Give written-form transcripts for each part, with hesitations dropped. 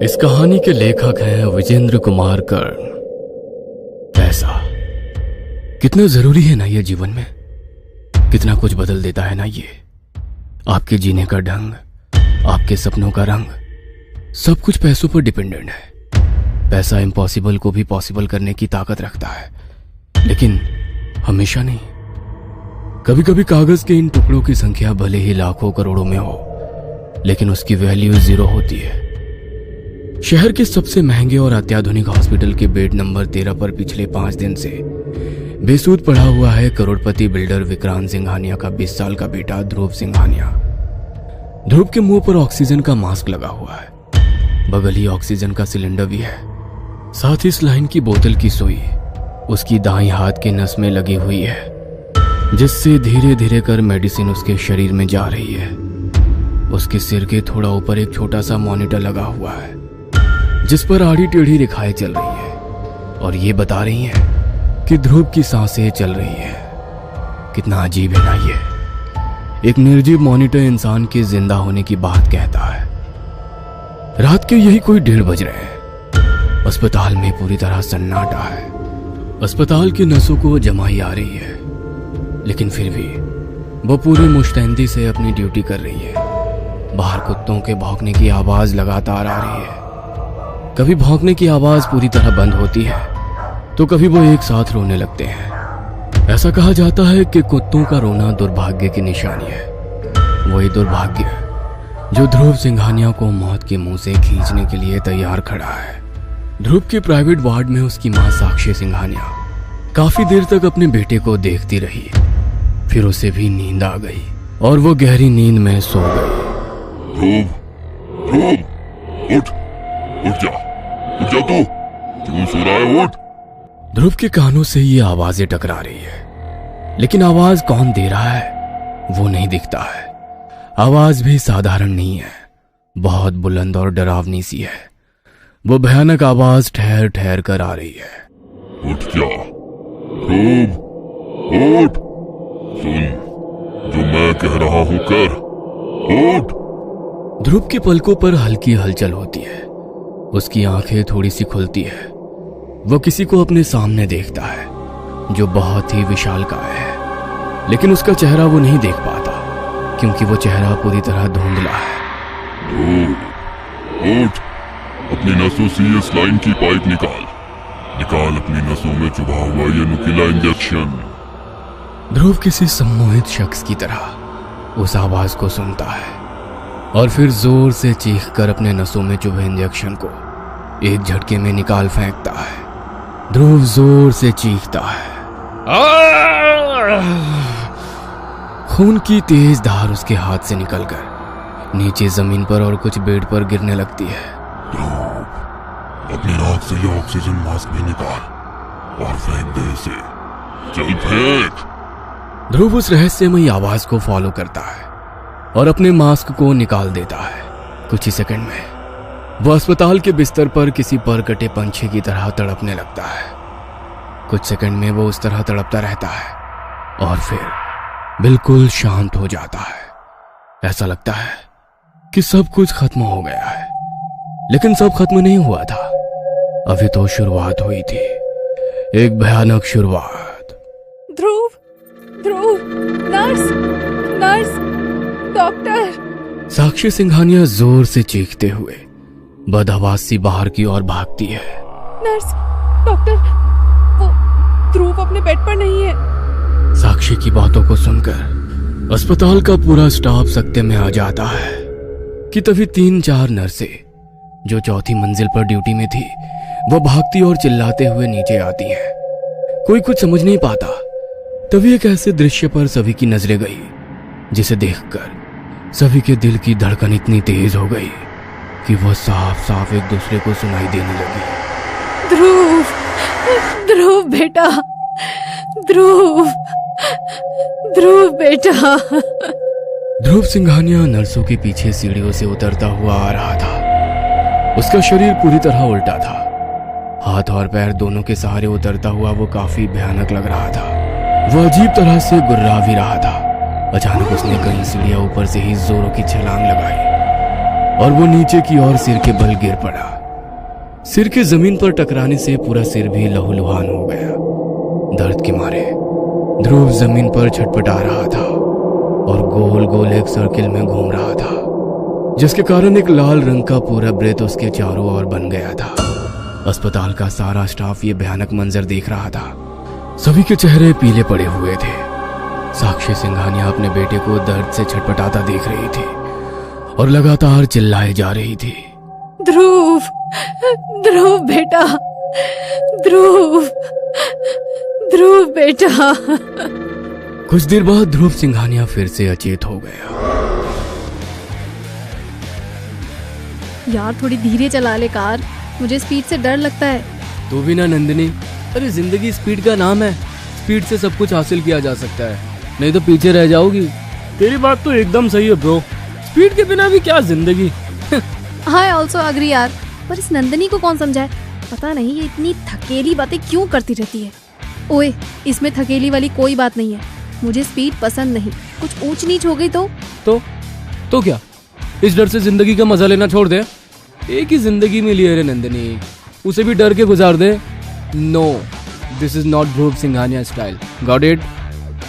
इस कहानी के लेखक हैं विजेंद्र कुमार कर्ण। पैसा कितना जरूरी है ना ये जीवन में, कितना कुछ बदल देता है ना ये। आपके जीने का ढंग, आपके सपनों का रंग, सब कुछ पैसों पर डिपेंडेंट है। पैसा इम्पॉसिबल को भी पॉसिबल करने की ताकत रखता है, लेकिन हमेशा नहीं। कभी कभी कागज के इन टुकड़ों की संख्या भले ही लाखों करोड़ों में हो, लेकिन उसकी वैल्यू 0 होती है। शहर के सबसे महंगे और अत्याधुनिक हॉस्पिटल के बेड नंबर 13 पर पिछले 5 दिन से बेसूद पड़ा हुआ है करोड़पति बिल्डर विक्रांत सिंघानिया का 20 साल का बेटा ध्रुव सिंघानिया। ध्रुव के मुंह पर ऑक्सीजन का मास्क लगा हुआ है, बगल ही ऑक्सीजन का सिलेंडर भी है, साथ ही स्लाइन की बोतल की सुई उसकी दाईं हाथ के नस में लगी हुई है, जिससे धीरे धीरे कर मेडिसिन उसके शरीर में जा रही है। उसके सिर के थोड़ा ऊपर एक छोटा सा मॉनिटर लगा हुआ है, जिस पर आड़ी टेढ़ी रेखाएं चल रही है और ये बता रही हैं कि ध्रुव की सांसें चल रही है। कितना अजीब है ना ये। एक निर्जीव मॉनिटर इंसान के जिंदा होने की बात कहता है। रात के यही कोई 1:30 बज रहे हैं। अस्पताल में पूरी तरह सन्नाटा है। अस्पताल की नसों को जमाई आ रही है, लेकिन फिर भी वो पूरी मुस्तैदी से अपनी ड्यूटी कर रही है। बाहर कुत्तों के भौंकने की आवाज लगातार आ रही है। कभी भौंकने की आवाज पूरी तरह बंद होती है, तो कभी वो एक साथ रोने लगते हैं। ऐसा कहा जाता है कि कुत्तों का रोना दुर्भाग्य की निशानी है। वही दुर्भाग्य जो ध्रुव सिंघानिया को मौत के मुंह से खींचने के लिए तैयार खड़ा है। ध्रुव के प्राइवेट वार्ड में उसकी मां साक्षी सिंघानिया काफी देर तक अपने बेटे को देखती रही। फिर उसे भी नींद आ गई और वो गहरी नींद में सो गई। ध्रुव, उठ जा तू, क्यों सो रहा है? उठ। ध्रुव के कानों से ये आवाजें टकरा रही है, लेकिन आवाज कौन दे रहा है वो नहीं दिखता है। आवाज भी साधारण नहीं है, बहुत बुलंद और डरावनी सी है। वो भयानक आवाज ठहर ठहर कर आ रही है। उठ जा ध्रुव, उठ। सुन जो मैं कह रहा हूं कर, उठ। ध्रुव के पलकों पर हल्की हलचल होती है। उसकी आंखें थोड़ी सी खुलती है। वो किसी को अपने सामने देखता है जो बहुत ही विशालकाय है, लेकिन उसका चेहरा वो नहीं देख पाता, क्योंकि वो चेहरा पूरी तरह धुंधला है। उठ, अपनी नसों से ये स्लाइन की पाइप निकाल अपनी नसों में चुभा हुआ ये नुकीला इंजेक्शन। ध्रुव किसी सम्मोहित शख्स की तरह उस आवाज को सुनता है और फिर जोर से चीखकर अपने नसों में चुभे इंजेक्शन को एक झटके में निकाल फेंकता है। ध्रुव जोर से चीखता है। खून की तेज धार उसके हाथ से निकलकर नीचे जमीन पर और कुछ बेड पर गिरने लगती है। ध्रुव, अपनी नाक से ये ऑक्सीजन मास्क भी निकाल और फेंक दे इसे। चल फेंक। ध्रुव उस रहस्यमयी आवाज को फॉलो करता है और अपने मास्क को निकाल देता है। कुछ ही सेकंड में वह अस्पताल के बिस्तर पर किसी पर कटे पंछी की तरह तड़पने लगता है। कुछ सेकंड में वो उस तरह तड़पता रहता है और फिर बिल्कुल शांत हो जाता है। ऐसा लगता है कि सब कुछ खत्म हो गया है, लेकिन सब खत्म नहीं हुआ था। अभी तो शुरुआत हुई थी, एक भयानक शुरुआत। ध्रुव, नर्स, डॉक्टर। साक्षी सिंघानिया जोर से चीखते हुए बदहवास सी बाहर की ओर भागती है। नर्स, डॉक्टर, वो ध्रुव अपने बेड पर नहीं है। साक्षी की बातों को सुनकर अस्पताल का पूरा स्टाफ सकते में आ जाता है कि तभी 3-4 नर्सें जो चौथी मंजिल पर ड्यूटी में थी, वह भागती और चिल्लाते हुए नीचे आती हैं। कोई कुछ समझ नहीं पाता। तभी एक ऐसे दृश्य पर सभी की नजरें गई, जिसे देखकर सभी के दिल की धड़कन इतनी तेज हो गई कि वह साफ साफ एक दूसरे को सुनाई देने लगी। ध्रुव बेटा, ध्रुव बेटा। ध्रुव सिंघानिया नर्सों के पीछे सीढ़ियों से उतरता हुआ आ रहा था। उसका शरीर पूरी तरह उल्टा था। हाथ और पैर दोनों के सहारे उतरता हुआ वो काफी भयानक लग रहा था। वह अजीब तरह से गुर्रा भी रहा था। अचानक उसने कई सीढ़ियां ऊपर से ही जोरों की छलांग लगाई और वो नीचे की ओर सिर के बल गिर पड़ा। सिर के जमीन पर टकराने से पूरा सिर भी लहूलुहान हो गया। दर्द के मारे ध्रुव जमीन पर छटपटा रहा था और गोल गोल एक सर्किल में घूम रहा था, जिसके कारण एक लाल रंग का पूरा वृत्त उसके चारों ओर बन गया था। अस्पताल का सारा स्टाफ ये भयानक मंजर देख रहा था। सभी के चेहरे पीले पड़े हुए थे। साक्षी सिंघानिया अपने बेटे को दर्द से छटपटाता देख रही थी और लगातार चिल्लाए जा रही थी। ध्रुव, ध्रुव बेटा, ध्रुव, ध्रुव बेटा। कुछ देर बाद ध्रुव सिंघानिया फिर से अचेत हो गया। यार थोड़ी धीरे चला ले कार, मुझे स्पीड से डर लगता है। तू भी ना नंदिनी, अरे जिंदगी स्पीड का नाम है। स्पीड से सब कुछ हासिल किया जा सकता है, नहीं तो पीछे रह जाओगी। तेरी बात तो एकदम सही है ब्रो, स्पीड के बिना भी क्या जिंदगी। आई ऑल्सो अग्री यार, पर इस नंदिनी को कौन समझाए। पता नहीं ये इतनी थकेली बातें क्यों करती रहती है। ओए, इसमें थकेली वाली कोई बात नहीं है। मुझे स्पीड पसंद नहीं। कुछ ऊंच नीच हो गई तो क्या इस डर से जिंदगी का मजा लेना छोड़ दे। एक ही जिंदगी मिली है रे नंदिनी, उसे भी डर के गुजार दे। No, this is not Dhruv Singhania style, got it.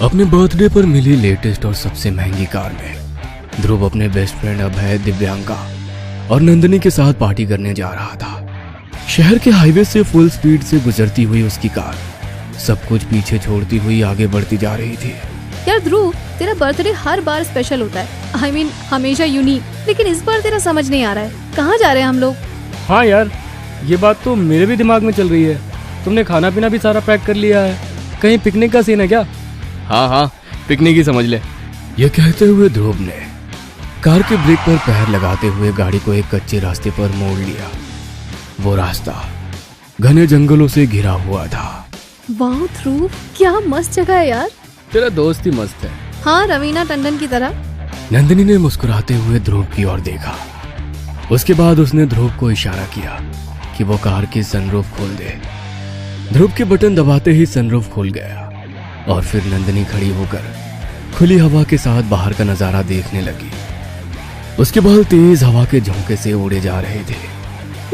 अपने बर्थडे पर मिली लेटेस्ट और सबसे महंगी कार में ध्रुव अपने बेस्ट फ्रेंड अभय, दिव्यांका और नंदिनी के साथ पार्टी करने जा रहा था। शहर के हाईवे से फुल स्पीड से गुजरती हुई उसकी कार सब कुछ पीछे छोड़ती हुई आगे बढ़ती जा रही थी। यार ध्रुव, तेरा बर्थडे हर बार स्पेशल होता है। आई मीन हमेशा यूनिक, लेकिन इस बार तेरा समझ नहीं आ रहा है। कहाँ जा रहे हैं हम लोग? हाँ यार, ये बात तो मेरे भी दिमाग में चल रही है। तुमने खाना पीना भी सारा पैक कर लिया है? कहीं पिकनिक का सीन है क्या? हाँ, पिकनिक ही समझ ले। ये कहते हुए ध्रुव ने कार के ब्रेक पर पैर लगाते हुए गाड़ी को एक कच्चे रास्ते पर मोड़ लिया। वो रास्ता घने जंगलों से घिरा हुआ था। वाह ध्रुव, क्या मस्त जगह है यार। तेरा दोस्त ही मस्त है। हाँ, रवीना टंडन की तरह। नंदिनी ने मुस्कुराते हुए ध्रुव की ओर देखा। उसके बाद उसने ध्रुव को इशारा किया कि वो कार की सनरूफ खोल दे। ध्रुव के बटन दबाते ही सनरूफ खुल गया और फिर नंदिनी खड़ी होकर खुली हवा के साथ बाहर का नजारा देखने लगी। उसके बाल तेज हवा के झोंके से उड़े जा रहे थे।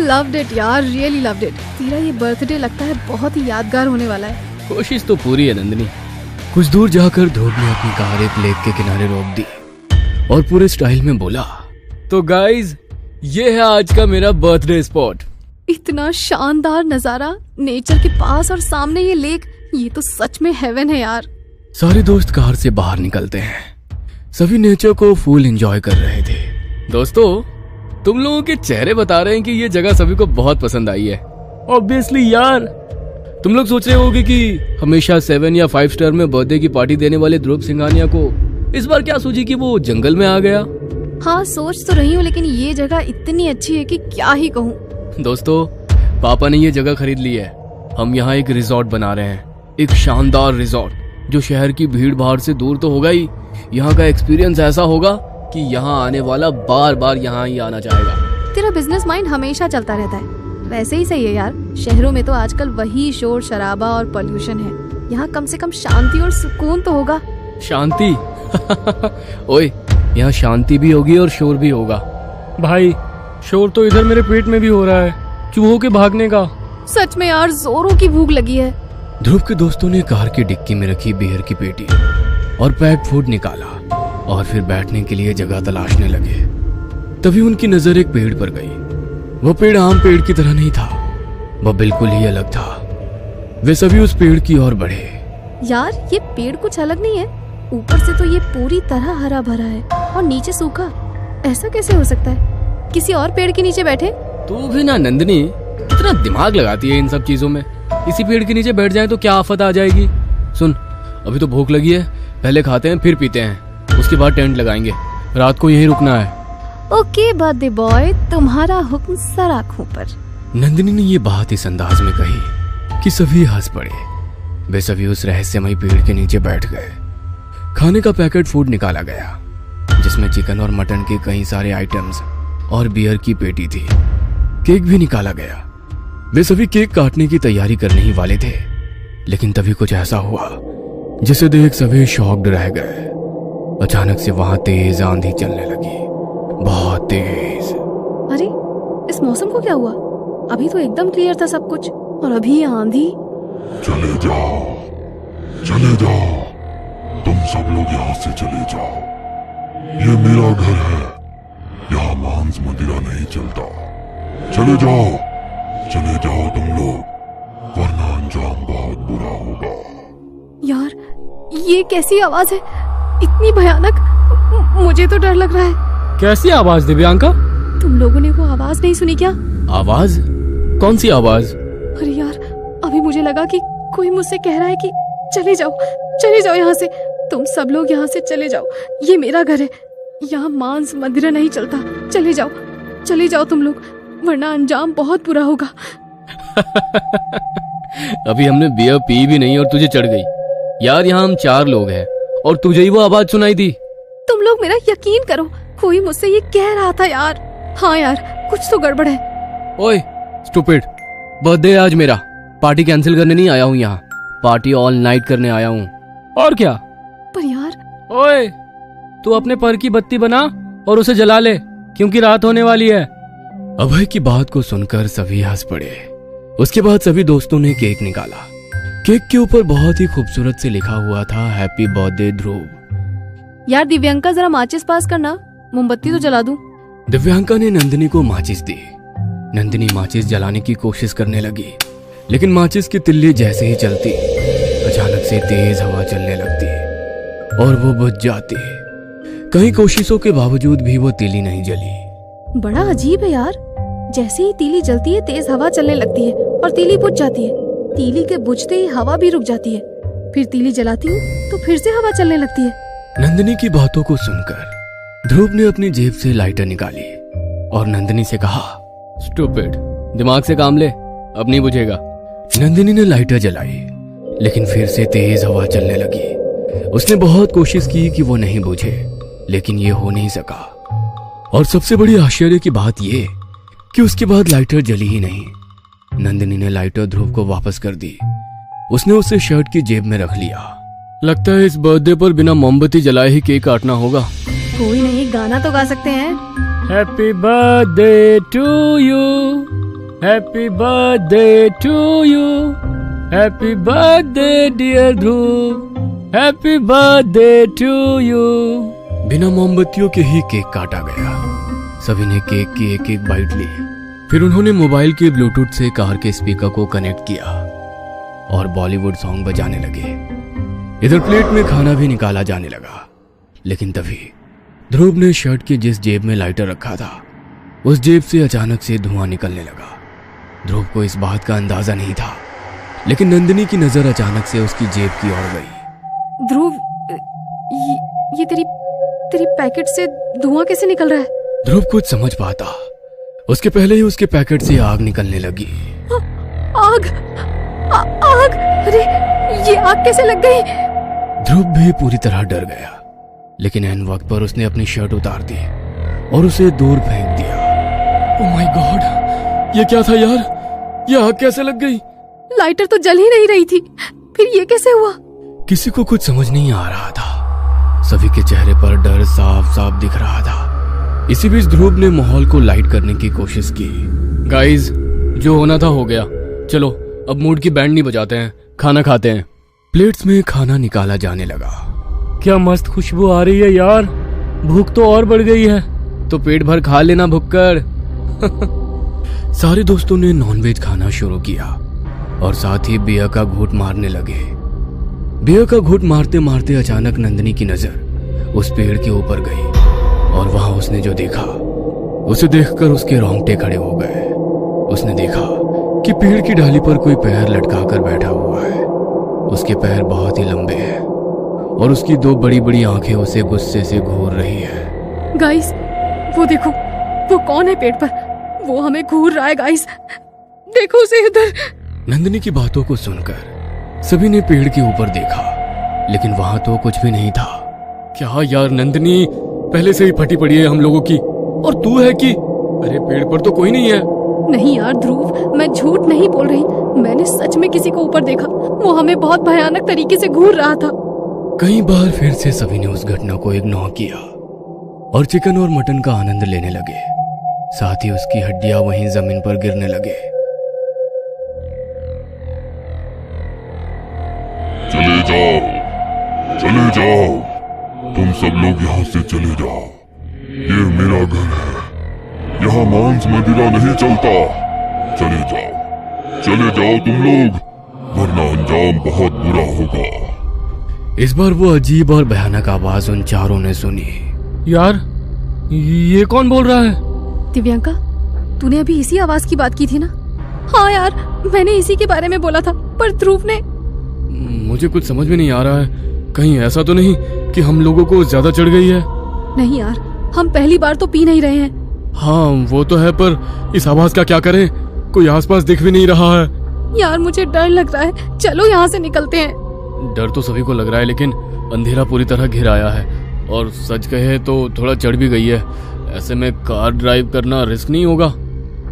लव्ड इट यार, रियली लव्ड इट। तेरा ये बर्थडे लगता है बहुत ही यादगार होने वाला है। कोशिश तो पूरी है नंदिनी। कुछ दूर जाकर ध्रुव ने अपनी कार एक लेक के किनारे रोक दी और पूरे स्टाइल में बोला, तो गाइज ये है आज का मेरा बर्थडे स्पॉट। इतना शानदार नजारा, नेचर के पास और सामने ये लेक, ये तो सच में हेवन है यार। सारे दोस्त कार से बाहर निकलते हैं। सभी नेचर को फुल एंजॉय कर रहे थे। दोस्तों, तुम लोगों के चेहरे बता रहे हैं कि ये जगह सभी को बहुत पसंद आई है। ऑब्वियसली यार। तुम लोग सोच रहे होगे कि हमेशा 7 या 5 स्टार में बर्थडे की पार्टी देने वाले ध्रुव सिंघानिया को इस बार क्या सूझी कि वो जंगल में आ गया। हाँ, सोच तो रही हूँ, लेकिन ये जगह इतनी अच्छी है कि क्या ही कहूँ। दोस्तों, पापा ने ये जगह खरीद ली है। हम यहाँ एक रिजॉर्ट बना रहे हैं, एक शानदार रिजॉर्ट जो शहर की भीड़ भाड़ से दूर तो होगा ही, यहाँ का एक्सपीरियंस ऐसा होगा कि यहाँ आने वाला बार बार यहाँ ही आना चाहेगा। तेरा बिजनेस माइंड हमेशा चलता रहता है। वैसे ही सही है यार, शहरों में तो आजकल वही शोर शराबा और पोल्यूशन है। यहाँ कम से कम शांति और सुकून तो होगा। शांति? ओए, यहाँ शांति भी होगी और शोर भी होगा। भाई, शोर तो इधर मेरे पेट में भी हो रहा है, चूहों के भागने का। सच में यार, जोरों की भूख लगी है। ध्रुव के दोस्तों ने कार की डिक्की में रखी बियर की पेटी और पैक्ड फूड निकाला और फिर बैठने के लिए जगह तलाशने लगे। तभी उनकी नजर एक पेड़ पर गई। वो पेड़ आम पेड़ की तरह नहीं था, वह बिल्कुल ही अलग था। वे सभी उस पेड़ की ओर बढ़े। यार, ये पेड़ कुछ अलग नहीं है। ऊपर से तो ये पूरी तरह हरा भरा है और नीचे सूखा। ऐसा कैसे हो सकता है? किसी और पेड़ के नीचे बैठे? तू भी ना नंदिनी, कितना दिमाग लगाती है इन सब चीजों में। इसी पेड़ के नीचे बैठ जाए तो क्या आफत आ जाएगी। सुन, अभी तो भूख लगी है, पहले खाते हैं फिर पीते हैं, उसके बाद टेंट लगाएंगे। रात को यहीं रुकना है। ओके बर्थडे बॉय, तुम्हारा हुक्म सर आँखों पर। नंदिनी ने ये बात इस अंदाज में कही कि सभी हंस पड़े। वे सभी उस रहस्यमय पेड़ के नीचे बैठ गए। खाने का पैकेट फूड निकाला गया जिसमें चिकन और मटन के कई सारे आइटम्स और बियर की पेटी थी। केक भी निकाला गया। वे सभी केक काटने की तैयारी करने ही वाले थे, लेकिन तभी कुछ ऐसा हुआ जिसे देख सभी शॉक्ड रह गए। अचानक से वहां तेज आंधी चलने लगी, बहुत तेज। इस मौसम को क्या हुआ? अभी तो एकदम क्लियर था सब कुछ, और अभी ये आंधी। चले जाओ, चले जाओ, तुम सब लोग यहाँ से चले जाओ। ये मेरा घर है, यहाँ मांस मदिरा नहीं चलता। चले जाओ तुम लोग, वरना अंजाम बहुत बुरा होगा। यार, ये कैसी आवाज है, इतनी भयानक। मुझे तो डर लग रहा है। कैसी आवाज दिव्यांका? तुम लोगों ने वो आवाज नहीं सुनी क्या? आवाज? कौन सी आवाज? अरे यार, अभी मुझे लगा कि कोई मुझसे कह रहा है कि चले जाओ यहाँ से। तुम सब लोग यहाँ से चले जाओ, ये मेरा घर है, यहाँ मांस मदिरा नहीं चलता। चले जाओ तुम लोग, वरना अंजाम बहुत बुरा होगा। अभी हमने बियर पी भी नहीं और तुझे चढ़ गई। यार, यहाँ हम 4 लोग हैं और तुझे ही वो आवाज सुनाई दी। तुम लोग मेरा यकीन करो, कोई मुझसे ये कह रहा था यार। हाँ यार, कुछ तो गड़बड़ है। ओए स्टूपिड, बर्थडे आज मेरा, पार्टी कैंसिल करने नहीं आया हूँ यहाँ, पार्टी ऑल नाइट करने आया हूँ। और क्या? पर यार। ओए, तू अपने पर की बत्ती बना और उसे जला ले, क्योंकि रात होने वाली है। अभय की बात को सुनकर सभी हंस पड़े। उसके बाद सभी दोस्तों ने केक निकाला। केक के ऊपर बहुत ही खूबसूरत से लिखा हुआ था, हैप्पी बर्थडे ध्रुव। यार दिव्यांका, जरा माचिस पास करना, मोमबत्ती तो जला दूं। दिव्यांका ने नंदिनी को माचिस दी। नंदिनी माचिस जलाने की कोशिश करने लगी, लेकिन माचिस की तिल्ली जैसे ही चलती, अचानक से तेज हवा चलने लगती और वो बुझ जाती। कई कोशिशों के बावजूद भी वो तीली नहीं जली। बड़ा अजीब है यार, जैसे ही तीली जलती है तेज हवा चलने लगती है और तीली बुझ जाती है। तीली के बुझते ही हवा भी रुक जाती है, फिर तीली जलाती हूँ तो फिर से हवा चलने लगती है। नंदिनी की बातों को सुनकर ध्रुव ने अपनी जेब से लाइटर निकाली और नंदिनी से कहा, स्टूपिड, दिमाग से काम ले, अब नहीं बुझेगा। नंदिनी ने लाइटर जलाई, लेकिन फिर से तेज हवा चलने लगी। उसने बहुत कोशिश की कि वो नहीं बुझे, लेकिन ये हो नहीं सका। और सबसे बड़ी आश्चर्य की बात ये कि उसके बाद लाइटर जली ही नहीं। नंदिनी ने लाइटर ध्रुव को वापस कर दी। उसने उसे शर्ट की जेब में रख लिया। लगता है इस बर्थडे पर बिना मोमबत्ती जलाए ही केक काटना होगा। कोई नहीं, गाना तो गा सकते हैं। Happy birthday to you, happy birthday to you, happy birthday dear Dhruv, happy birthday to you. बिना मोमबत्तियों के ही केक काटा गया। सभी ने केक की एक एक बाइट ली। फिर उन्होंने मोबाइल के ब्लूटूथ से कार के स्पीकर को कनेक्ट किया और बॉलीवुड सॉन्ग बजाने लगे। इधर प्लेट में खाना भी निकाला जाने लगा। लेकिन तभी ध्रुव ने शर्ट की जिस जेब में लाइटर रखा था, उस जेब से अचानक से धुआं निकलने लगा। ध्रुव को इस बात का अंदाजा नहीं था, लेकिन नंदिनी की नजर अचानक से उसकी जेब की ओर गई। ध्रुव, ये तेरी पैकेट से धुआं कैसे निकल रहा है? ध्रुव कुछ समझ पाता उसके पहले ही उसके पैकेट से आग निकलने लगी। आग! आग! अरे, ये आग कैसे लग गई? ध्रुव भी पूरी तरह डर गया, लेकिन एन वक्त पर उसने अपनी शर्ट उतार दी और उसे दूर फेंक दिया। ओह माय गॉड, ये क्या था यार? ये आग कैसे लग गई? लाइटर तो जल ही नहीं रही थी, फिर ये कैसे हुआ? किसी को कुछ समझ नहीं आ रहा था। सभी के चेहरे पर डर साफ साफ दिख रहा था। इसी बीच ध्रुव ने माहौल को लाइट करने की कोशिश की। गाइस, जो होना था हो गया, चलो अब मूड की बैंड नहीं बजाते हैं, खाना खाते हैं। प्लेट्स में खाना निकाला जाने लगा। क्या मस्त खुशबू आ रही है यार, भूख तो और बढ़ गई है। तो पेट भर खा लेना भुक्कड़। सारे दोस्तों ने नॉनवेज खाना शुरू किया और साथ ही बियर का घूंट मारने लगे। बियर का घूंट मारते मारते अचानक नंदिनी की नजर उस पेड़ के ऊपर गई और वहां उसने जो देखा, उसे देखकर उसके रोंगटे खड़े हो गए। उसने देखा कि पेड़ की डाली पर कोई पैर लटकाकर बैठा हुआ है। उसके पैर बहुत ही लंबे हैं और उसकी 2 बड़ी बड़ी आंखें उसे गुस्से से घूर रही है। गाइस, वो देखो, वो कौन है पेड़ पर? वो हमें घूर रहा है गाइस, देखो उसे उधर। नंदिनी की बातों को सुनकर सभी ने पेड़ के ऊपर देखा, लेकिन वहां तो कुछ भी नहीं था। क्या यार नंदिनी, पहले से ही फटी पड़ी है हम लोगों की, और तू है कि? अरे पेड़ पर तो कोई नहीं है। नहीं यार ध्रुव, मैं झूठ नहीं बोल रही, मैंने सच में किसी को ऊपर देखा। वो हमें बहुत भयानक तरीके से घूर रहा था। कई बार फिर से सभी ने उस घटना को इग्नोर किया और चिकन और मटन का आनंद लेने लगे। साथ ही उसकी हड्डियां वहीं जमीन पर गिरने लगे। चले जाओ, चले जाओ, तुम सब लोग यहाँ से चले जाओ। ये मेरा घर है, यहाँ मांस मदिरा नहीं चलता। चले जाओ तुम लोग, वरना अंजाम बहुत बुरा होगा। इस बार वो अजीब और भयानक आवाज उन चारों ने सुनी। यार, ये कौन बोल रहा है? दिव्यांका, तूने अभी इसी आवाज की बात की थी ना? हाँ यार, मैंने इसी के बारे में बोला था, पर ध्रुव ने। मुझे कुछ समझ में नहीं आ रहा है। कहीं ऐसा तो नहीं कि हम लोगों को ज्यादा चढ़ गई है? नहीं यार, हम पहली बार तो पी नहीं रहे हैं। हाँ वो तो है, पर इस आवाज का क्या करें? कोई आसपास दिख भी नहीं रहा है। यार मुझे डर लग रहा है, चलो यहाँ से निकलते हैं। डर तो सभी को लग रहा है, लेकिन अंधेरा पूरी तरह घिर आया है और सच कहे तो थोड़ा चढ़ भी गई है। ऐसे में कार ड्राइव करना रिस्क नहीं होगा?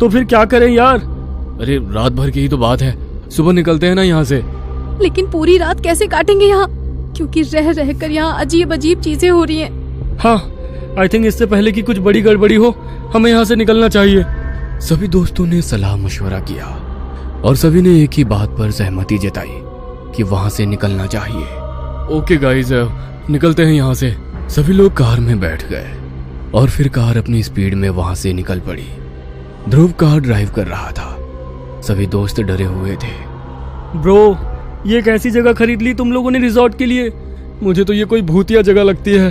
तो फिर क्या करें यार? अरे रात भर की ही तो बात है, सुबह निकलते हैं ना यहाँ से। लेकिन पूरी रात कैसे काटेंगे यहाँ? क्योंकि रह रह कर यहाँ अजीब अजीब चीजें हो रही हैं। हाँ, आई थिंक इससे पहले कि कुछ बड़ी गड़बड़ी हो, हमें यहाँ से निकलना चाहिए। सभी दोस्तों ने सलाह मशवरा किया और सभी ने एक ही बात पर सहमति जताई कि वहां से निकलना चाहिए। ओके गाइस, निकलते हैं यहाँ से। सभी लोग कार में बैठ गए और फिर कार अपनी स्पीड में वहां से निकल पड़ी। ध्रुव कार ड्राइव कर रहा था। सभी दोस्त डरे हुए थे। ब्रो, ये कैसी जगह खरीद ली तुम लोगों ने रिजॉर्ट के लिए? मुझे तो ये कोई भूतिया जगह लगती है।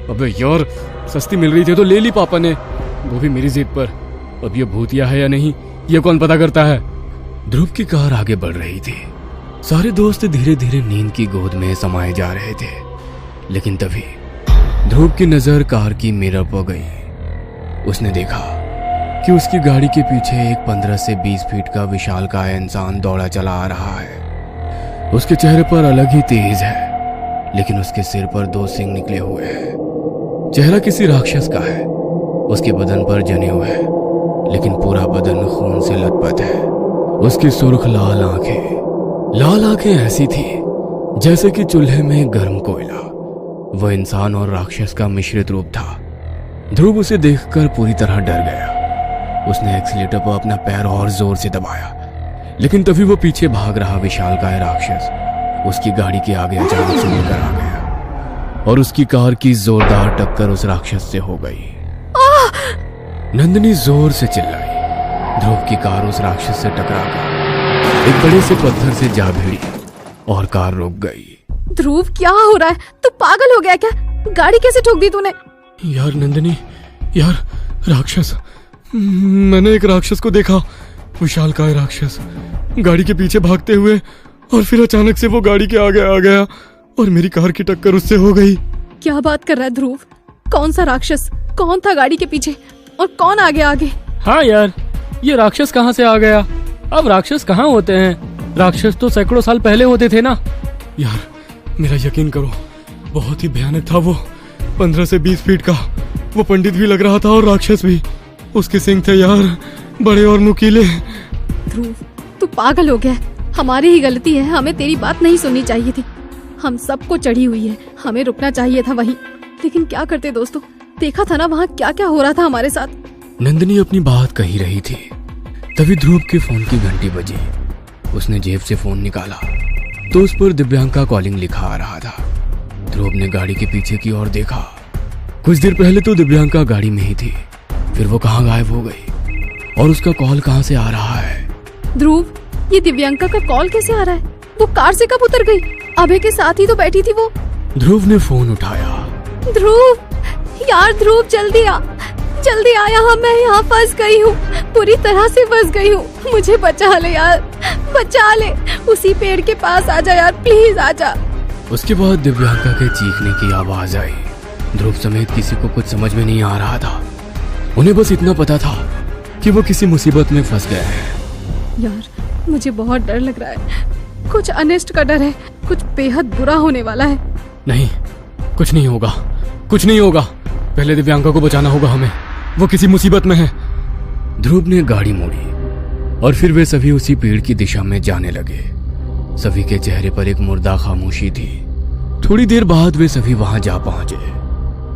अबे यार, सस्ती मिल रही थी तो ले ली पापा ने, वो भी मेरी जिद पर। अब ये भूतिया है या नहीं, ये कौन पता करता है। ध्रुव की कार आगे बढ़ रही थी। सारे दोस्त धीरे धीरे नींद की गोद में समाये जा रहे थे, लेकिन तभी ध्रुव की नजर कार की मिरर पर गई। उसने देखा कि उसकी गाड़ी के पीछे एक 15 से 20 फीट का विशालकाय इंसान दौड़ा चला आ रहा है। उसके चेहरे पर अलग ही तेज है, लेकिन उसके सिर पर 2 सींग निकले हुए हैं। चेहरा किसी राक्षस का है। उसके बदन पर जने हुए हैं, लेकिन पूरा बदन खून से लथपथ है। उसकी सुर्ख लाल आंखें ऐसी थी जैसे कि चूल्हे में गर्म कोयला। वह इंसान और राक्षस का मिश्रित रूप था। ध्रुव उसे देखकर पूरी तरह डर गया। उसने एक्सीलेटर पर अपना पैर और जोर से दबाया, लेकिन तभी वो पीछे भाग रहा विशालकाय राक्षस उसकी गाड़ी के आगे अचानक से लेकर आ गया और उसकी कार की जोरदार टक्कर उस राक्षस से हो गई। नंदिनी जोर से चिल्लाई। ध्रुव की कार उस राक्षस से टकरा गई, एक बड़े से पत्थर से जा भिड़ी और कार रुक गई। ध्रुव, क्या हो रहा है? तू पागल हो गया क्या? गाड़ी कैसे ठोक दी तूने? यार नंदिनी, यार राक्षस, मैंने एक राक्षस को देखा, विशालकाय राक्षस, गाड़ी के पीछे भागते हुए, और फिर अचानक से वो गाड़ी के आगे आ गया और मेरी कार की टक्कर उससे हो गई। क्या बात कर रहा है ध्रुव? कौन सा राक्षस? कौन था गाड़ी के पीछे और कौन आगे आगे? हाँ यार, ये राक्षस कहाँ से आ गया? अब राक्षस कहाँ होते हैं? राक्षस तो सैकड़ों साल पहले होते थे ना। यार मेरा यकीन करो, बहुत ही भयानक था वो। 15 से 20 फीट का वो पंडित भी लग रहा था और राक्षस भी। उसके सिंग थे यार, बड़े और नुकीले। ध्रुव, तू पागल हो गया। हमारी ही गलती है, हमें तेरी बात नहीं सुननी चाहिए थी। हम सबको चढ़ी हुई है, हमें रुकना चाहिए था वहीं। लेकिन क्या करते दोस्तों, देखा था ना वहाँ क्या क्या हो रहा था हमारे साथ। नंदिनी अपनी बात कही रही थी, तभी ध्रुव के फोन की घंटी बजी। उसने जेब से फोन निकाला तो उस पर दिव्यांका कॉलिंग लिखा आ रहा था। ध्रुव ने गाड़ी के पीछे की ओर देखा। कुछ देर पहले तो दिव्यांका गाड़ी में ही थी, फिर वो कहाँ गायब हो गई और उसका कॉल कहाँ से आ रहा है? ध्रुव, ये दिव्यांका का कॉल कैसे आ रहा है? वो कार से कब उतर गई? अभय के साथ ही तो बैठी थी वो। ध्रुव ने फोन उठाया। ध्रुव, यार ध्रुव, जल्दी आ, जल्दी आ यहाँ, मैं यहाँ फंस गई हूँ, पूरी तरह से फंस गई हूँ। मुझे बचा ले यार, बचा ले। उसी पेड़ के पास आ जा यार, प्लीज आ जा। उसके बाद दिव्यांका के चीखने की आवाज आई। ध्रुव समेत किसी को कुछ समझ में नहीं आ रहा था। उन्हें बस इतना पता था कि वो किसी मुसीबत में फंस गए हैं। यार मुझे बहुत डर लग रहा है, कुछ अनिष्ट का डर है, कुछ बेहद बुरा होने वाला है। नहीं, कुछ नहीं होगा, कुछ नहीं होगा। पहले दिव्यांका को बचाना होगा हमें, वो किसी मुसीबत में है। ध्रुव ने गाड़ी मोड़ी और फिर वे सभी उसी पेड़ की दिशा में जाने लगे। सभी के चेहरे पर एक मुर्दा खामोशी थी। थोड़ी देर बाद वे सभी वहां जा पहुंचे।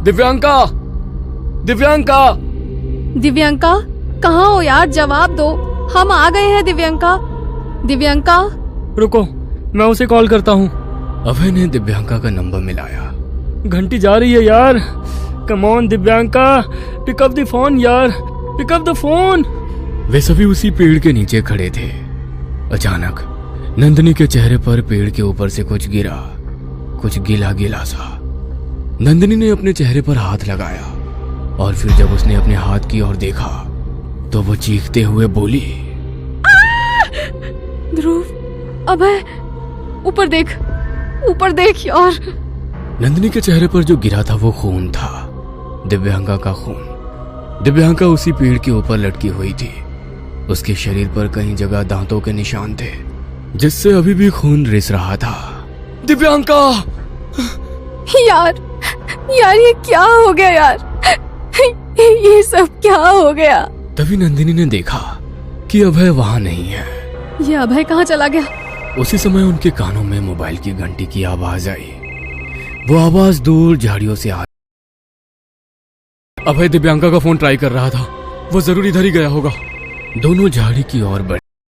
दिव्यांका, दिव्यांका, दिव्यंका, कहाँ हो यार? जवाब दो, हम आ गए हैं। दिव्यंका, दिव्यंका। रुको, मैं उसे कॉल करता हूँ। अभय ने दिव्यांका का नंबर मिलाया। घंटी जा रही है यार। Come on Divyanka, pick up the phone यार, पिक अप द फोन। वे सभी उसी पेड़ के नीचे खड़े थे। अचानक नंदिनी के चेहरे पर पेड़ के ऊपर से कुछ गिरा, कुछ गीला गीला सा। नंदिनी ने अपने चेहरे पर हाथ लगाया और फिर जब उसने अपने हाथ की ओर देखा तो वो चीखते हुए बोली, ध्रुव, अभय, ऊपर देख, ऊपर देख यार। नंदिनी के चेहरे पर जो गिरा था वो खून था, दिव्यांका का खून। दिव्यांका उसी पेड़ के ऊपर लटकी हुई थी। उसके शरीर पर कई जगह दांतों के निशान थे, जिससे अभी भी खून रिस रहा था। दिव्यांका! यार, यार ये क्या हो गया यार? ये सब क्या हो गया? तभी नंदिनी ने देखा कि अभय वहां नहीं है। ये अभय कहाँ चला गया? उसी समय उनके कानों में मोबाइल की घंटी की आवाज आई। वो आवाज दूर झाड़ियों से आ। अभय दिव्यांका का फोन ट्राई कर रहा था, वो जरूर इधर ही गया होगा। दोनों झाड़ी की ओर बढ़े।